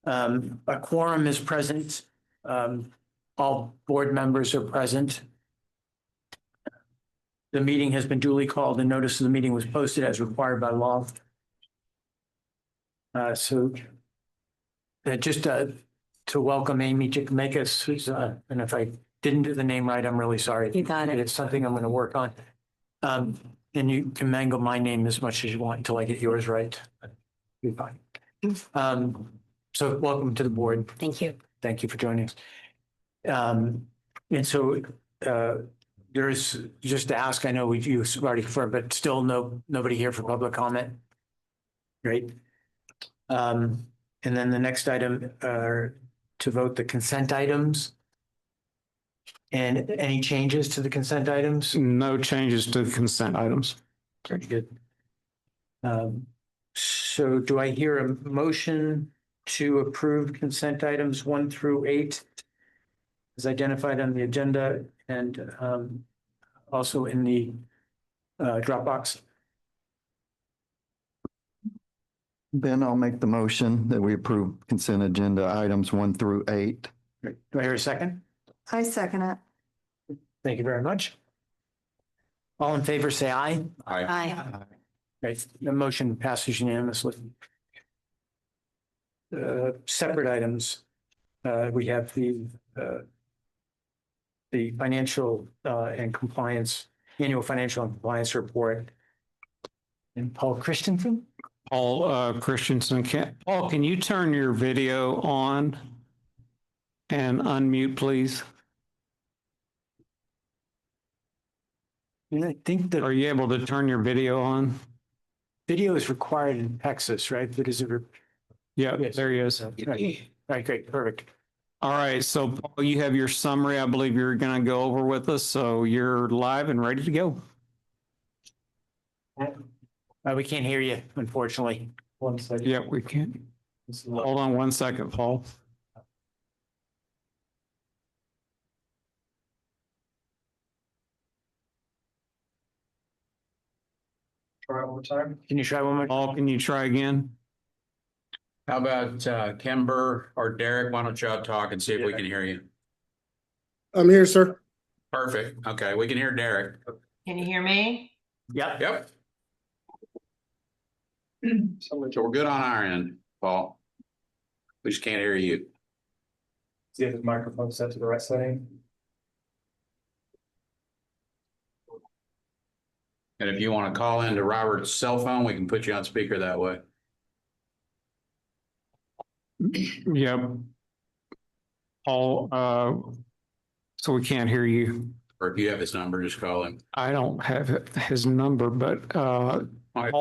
A quorum is present. All board members are present. The meeting has been duly called and notice of the meeting was posted as required by law. Just to welcome Amy Jikamakis, who's, and if I didn't do the name right, I'm really sorry. You got it. It's something I'm going to work on. And you can mangle my name as much as you want until I get yours right. Be fine. So welcome to the board. Thank you. Thank you for joining us. And so there is, just to ask, I know you've already confirmed, but still nobody here for public comment. Great. And then the next item to vote the consent items. And any changes to the consent items? No changes to the consent items. Very good. So do I hear a motion to approve consent items 1 through 8 as identified on the agenda and also in the Dropbox? Ben, I'll make the motion that we approve consent agenda items 1 through 8. Do I hear a second? I second it. Thank you very much. All in favor, say aye. Aye. Right, the motion passes unanimously. Separate items, we have the financial and compliance, annual financial and compliance report. And Paul Christensen? Paul Christensen, Paul, can you turn your video on and unmute, please? I think that Are you able to turn your video on? video is required in Texas, right? But is it? Yeah, Yes. there he is. Right, great, perfect. All right, so Paul, you have your summary. I believe you're going to go over with us, so you're live and ready to go. We can't hear you, unfortunately. One second. Yeah, we can. Hold on 1 second, Paul. Try one more time. Can you try one more? Paul, can you try again? How about Kimber or Derek? Why don't y'all talk and see if we can hear you? I'm here, sir. Perfect. Okay, we can hear Derek. Can you hear me? Yeah. Yep. So we're good on our end, Paul. We just can't hear you. See if the microphone's set to the right setting. And if you want to call into Robert's cell phone, we can put you on speaker that way. Yep. Paul, so we can't hear you. Or if you have his number, just call him. I don't have his number, but All right,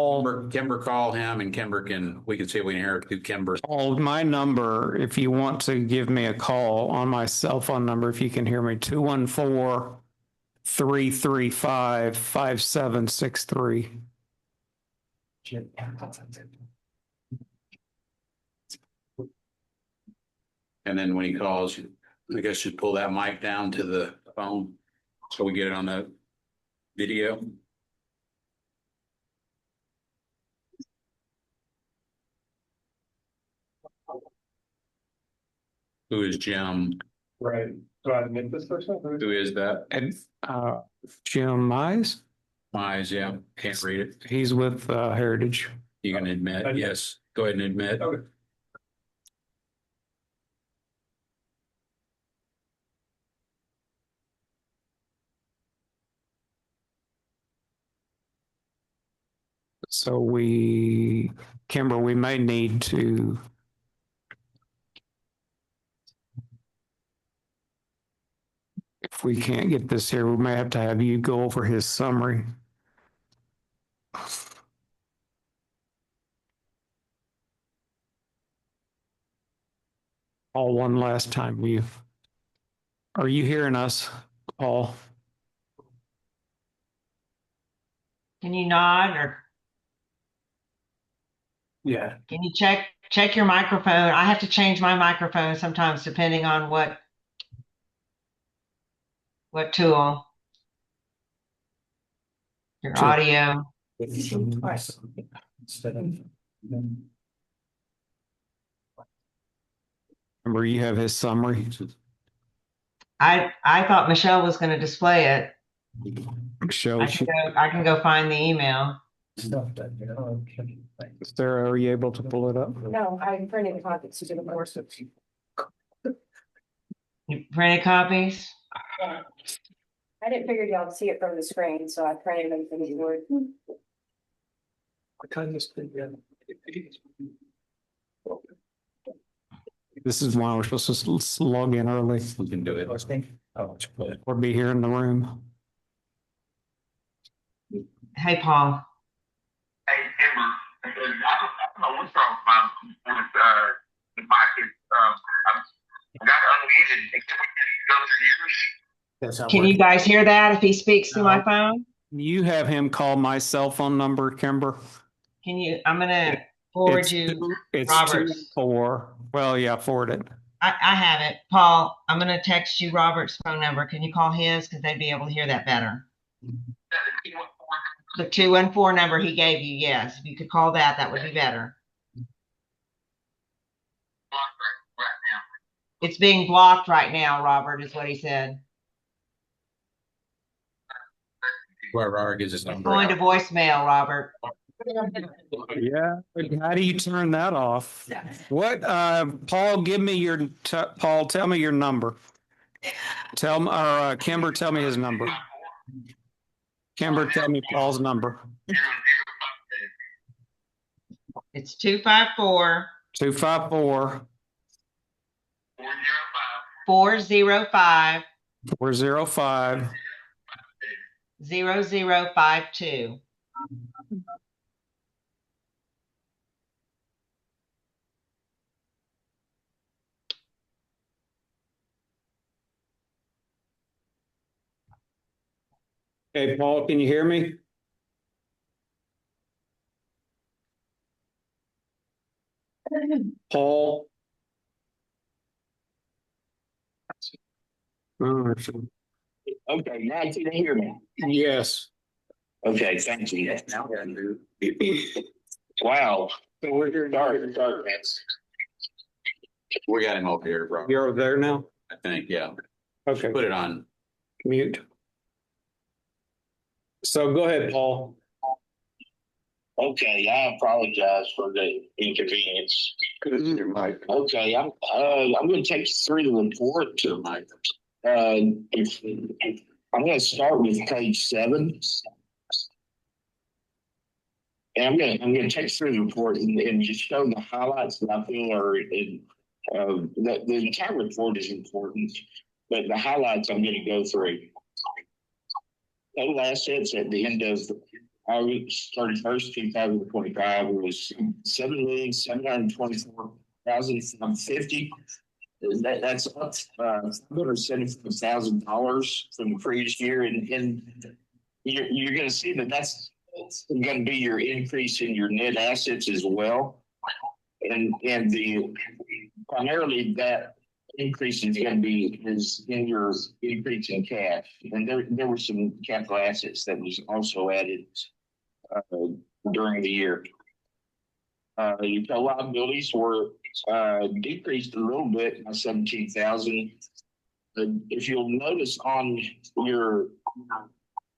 Kimber, call him and Kimber we can see if we can hear through Kimber. Paul, my number, if you want to give me a call on my cell phone number, if you can hear me, 214-335-5763. And then when he calls, I guess just pull that mic down to the phone so we get it on the video. Who is Jim? Right. Do I admit this person? Who is that? And Jim Mize, Mize, yeah, can't read it. he's with Heritage. You can admit, yes. Go ahead and admit. Okay. So Kimber, we may need to if we can't get this here, we may have to have you go over his summary. Paul, one last time, are you hearing us, Paul? Can you nod or Yeah. can you check your microphone? I have to change my microphone sometimes depending on what tool. Your Sure. audio. Instead of. Remember, you have his summary. I thought Michelle was going to display it. Michelle, I can go find the email. Sarah, are you able to pull it up? No, I printed copies to the course. You printed copies? I didn't figure y'all would see it from the screen, so I printed them from the Word. This is why we're supposed to log in early We can do it. or be here in the room. Hey, Paul. Hey, Kimber, I don't know what's wrong with the mic. I got unmuted. Can we go through yours? That's not Can you working. guys hear that if he speaks through my phone? You have him call my cell phone number, Kimber. Can you, I'm going to forward you. It's Robert's. 214. Well, yeah, forward it. I have it. Paul, I'm going to text you Robert's phone number. Can you call his? Because they'd be able to hear that better. The 214 number he gave you, yes. If you could call that, that would be better. It's being blocked right now, Robert, is what he said. Whoever gives us It's number. going to voicemail, Robert. Yeah. How do you turn that off? What, Paul, give me your, Paul, tell me your number. Tell me, or Kimber, tell me his number. Kimber, tell me Paul's number. It's 254 254 405 405 0052. Hey, Paul, can you hear me? Paul? Oh, Okay, now you can hear me. yes. Okay, thank you. Wow. So we're here. Sorry, man. We got him over here, bro. You're over there now? I think, yeah. Okay, Put it on. mute. So go ahead, Paul. Okay, I apologize for the inconvenience. Your mic. Okay, I'm going to take you through the report. To the mic. I'm going to start with page 7. And I'm going to take you through the report and just show the highlights that I feel are in. The entire report is important, but the highlights I'm going to go through. Total assets at the end of August 31st, 2025 was $7,724,050. That's up $174,000 from the previous year, and you're going to see that that's going to be your increase in your net assets as well, and the primarily that increase is going to be in your increase in cash, and there were some capital assets that was also added during the year. Your total liabilities were decreased a little bit by 17,000. If you'll notice on your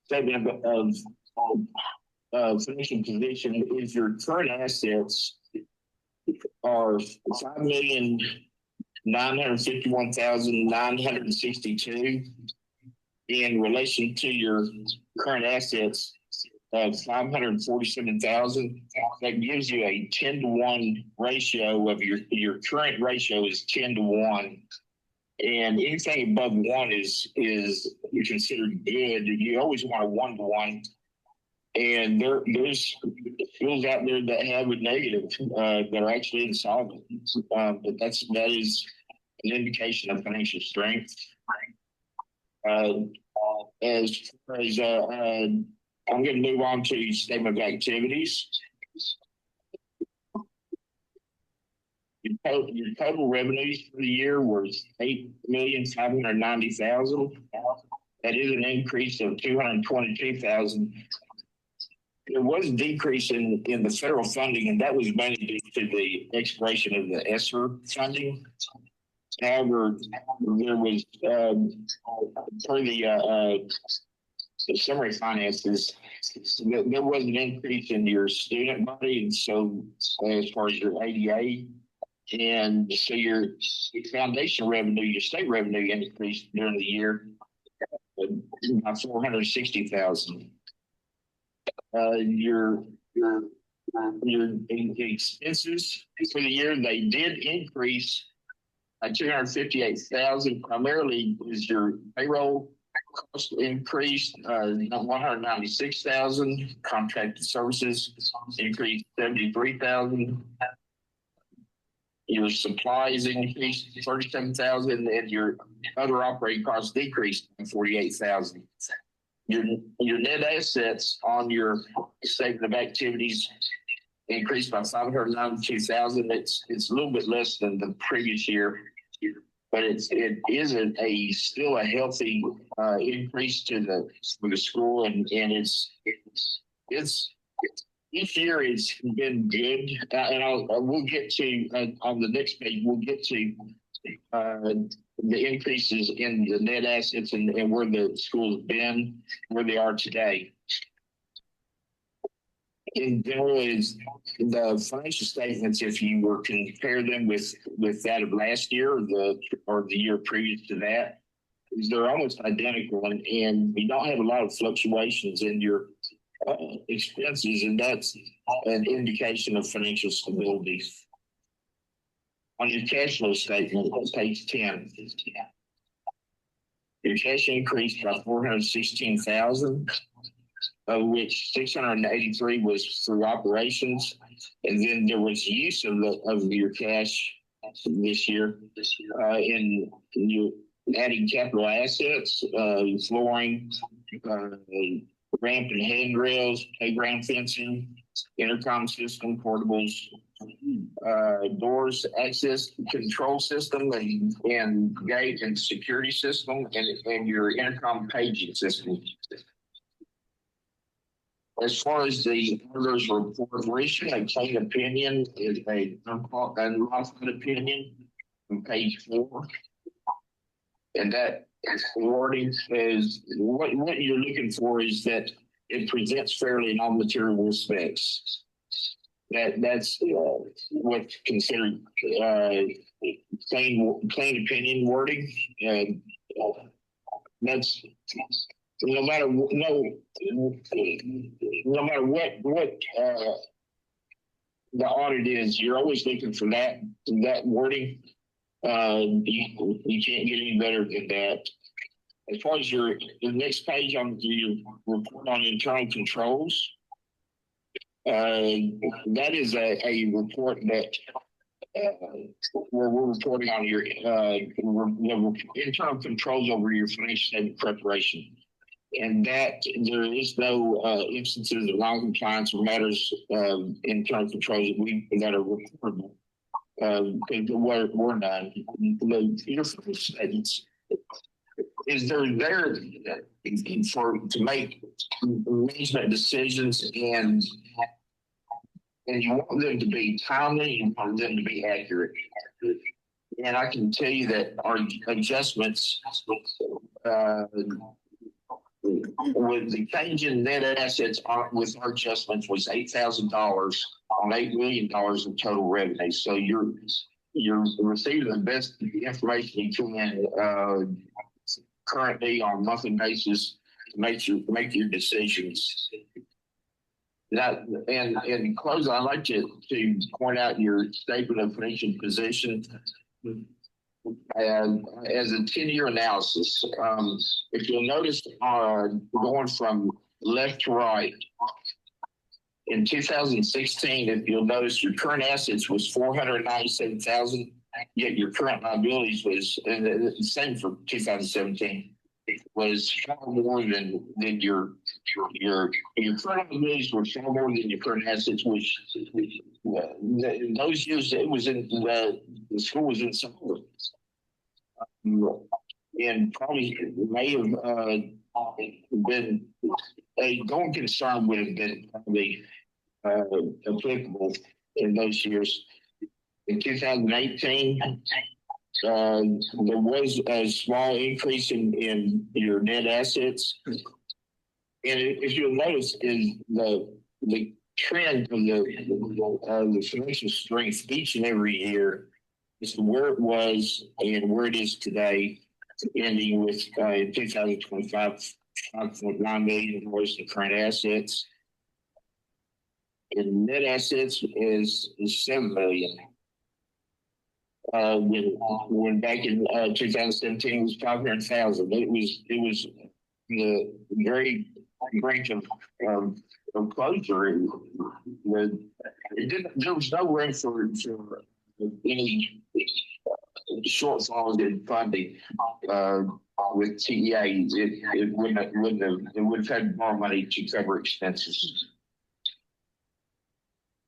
statement of financial position, is your current assets are $5,951,962 in relation to your current assets of 547,000. That gives you a 10-to-1 ratio of your current ratio is 10-to-1, and anything above 1 is considered good. You always want a 1-to-1, and there's schools out there that have a negative that are actually insolvent, but that is an indication of financial strength. As far as I'm going to move on to statement of activities. Your total revenues for the year was $8,590,000. That is an increase of $222,000. There was a decrease in the federal funding, and that was mainly due to the expiration of the ESSER funding. However, there was, for the summary finances, there was an increase in your student body, and so as far as your ADA, and so your foundation revenue, your state revenue increased during the year by 460,000. Your expenses for the year, they did increase 258,000. Primarily is your payroll cost increased 196,000. Contracted services increased 73,000. Your supplies increased 37,000, and your other operating costs decreased 48,000. Your net assets on your statement of activities increased by 592,000. It's a little bit less than the previous year, but it is still a healthy increase for the school, and it's each year it's been good, and we'll get to on the next page. We'll get to the increases in the net assets and where the school's been, where they are today. In general, is the financial statements, if you were to compare them with that of last year or the year previous to that, they're almost identical, and we don't have a lot of fluctuations in your expenses, and that's an indication of financial stability. On your cash flow statement, on page 10, your cash increased by 416,000, of which 683 was through operations, and then there was use of your cash this year in you adding capital assets, flooring, ramp and handrails, playground fencing, intercom system, portables, doors, access control system, and gate and security system, and your intercom paging system. As far as the auditor's report, we're issuing a plain opinion, is a unqualified opinion on page 4. And that wording says what you're looking for is that it presents fairly in all material respects. That's what's considered plain opinion wording. That's no matter what the audit is, you're always looking for that wording. You can't get any better than that. As far as the next page on your report on internal controls, that is a report that where we're reporting on your internal controls over your financial statement preparation, and that there is no instances of non-compliance or matters of internal controls that are reportable. We're not. Your financial statements is they're there to make management decisions, and you want them to be timely, you want them to be accurate. And I can tell you that our adjustments with the change in net assets with our adjustments was $8,000 on $8 million in total revenue. So you're receiving the best information you can currently on a monthly basis to make your decisions. That and in close, I'd like to point out your statement of financial position and as a 10-year analysis. If you'll notice, going from left to right, in 2016, if you'll notice, your current assets was 497,000, yet your current liabilities was the same for 2017. Was far more than your current liabilities were far more than your current assets, which in those years it was in the school was insolvent, and probably may have been a going concern would have been probably applicable in those years. In 2018, there was a small increase in your net assets. And if you'll notice is the trend of the financial strength each and every year is where it was and where it is today, ending with in 2025, 5.9 million was the current assets. And net assets is 7 million. When back in 2017 it was 500,000. It was the very brink of closure. There was no room for any shortfalls in funding with TEA. It would have had more money to cover expenses.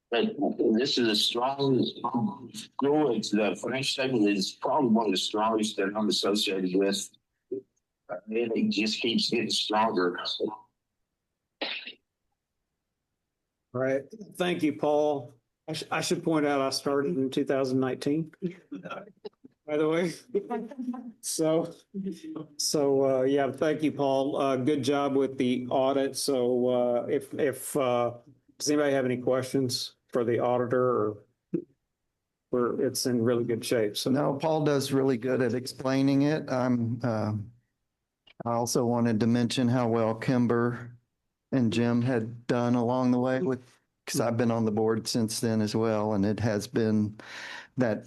But this is a strong school. The financial statement is probably one of the strongest that I'm associated with. And it just keeps getting stronger. All right. Thank you, Paul. I should point out I started in 2019. By the way. So yeah, thank you, Paul. Good job with the audit. So if does anybody have any questions for the auditor, or it's in really good shape? So No, Paul does really good at explaining it. I also wanted to mention how well Kimber and Jim had done along the way because I've been on the board since then as well. And it has been that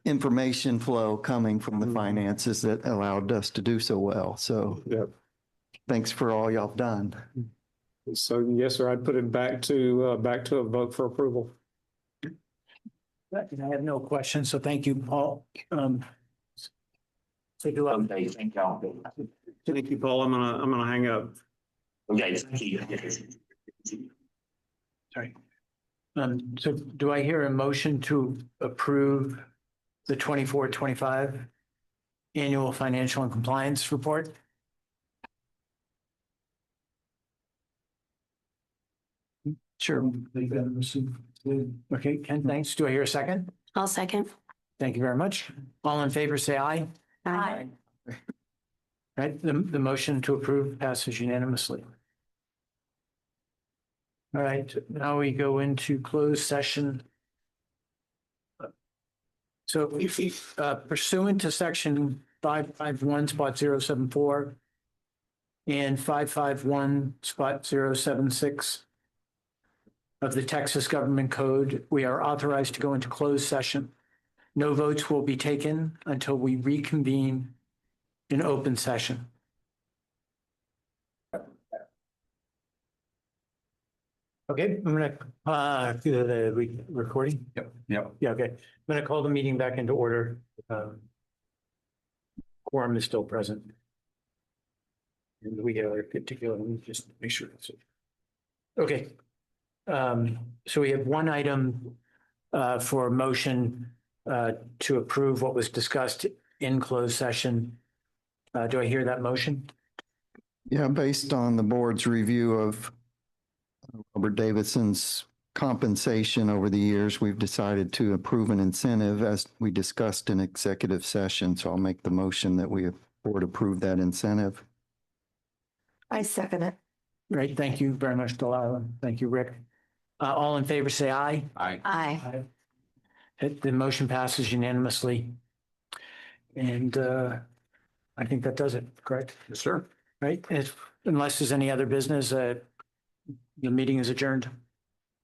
information flow coming from the finances that allowed us to do so well. So yeah. Thanks for all y'all have done. So yes, sir, I'd put it back to a vote for approval. I have no questions, so thank you, Paul. Take a look. Okay, thank y'all. Thank you, Paul. I'm gonna hang up. Okay, thank you. Sorry. So do I hear a motion to approve the 24-25 annual financial and compliance report? Sure. Okay, Ken, thanks. Do I hear a second? I'll second. Thank you very much. All in favor, say aye. Aye. Right, the motion to approve passes unanimously. All right, now we go into closed session. So pursuant to section 551.074 and 551.076 of the Texas Government Code, we are authorized to go into closed session. No votes will be taken until we reconvene in open session. Okay, I'm gonna do the recording. Yep. Yeah, okay. I'm gonna call the meeting back into order. Quorum is still present. And we are good to go. Let me just make sure that's it. Okay. So we have one item for a motion to approve what was discussed in closed session. Do I hear that motion? Yeah, based on the board's review of Robert Davidson's compensation over the years, we've decided to approve an incentive as we discussed in executive session. So I'll make the motion that we board approve that incentive. I second it. Great, thank you very much, Delilah. Thank you, Rick. All in favor, say aye. Aye. Aye. The motion passes unanimously. And I think that does it, correct? Yes, sir. Right? Unless there's any other business, the meeting is adjourned.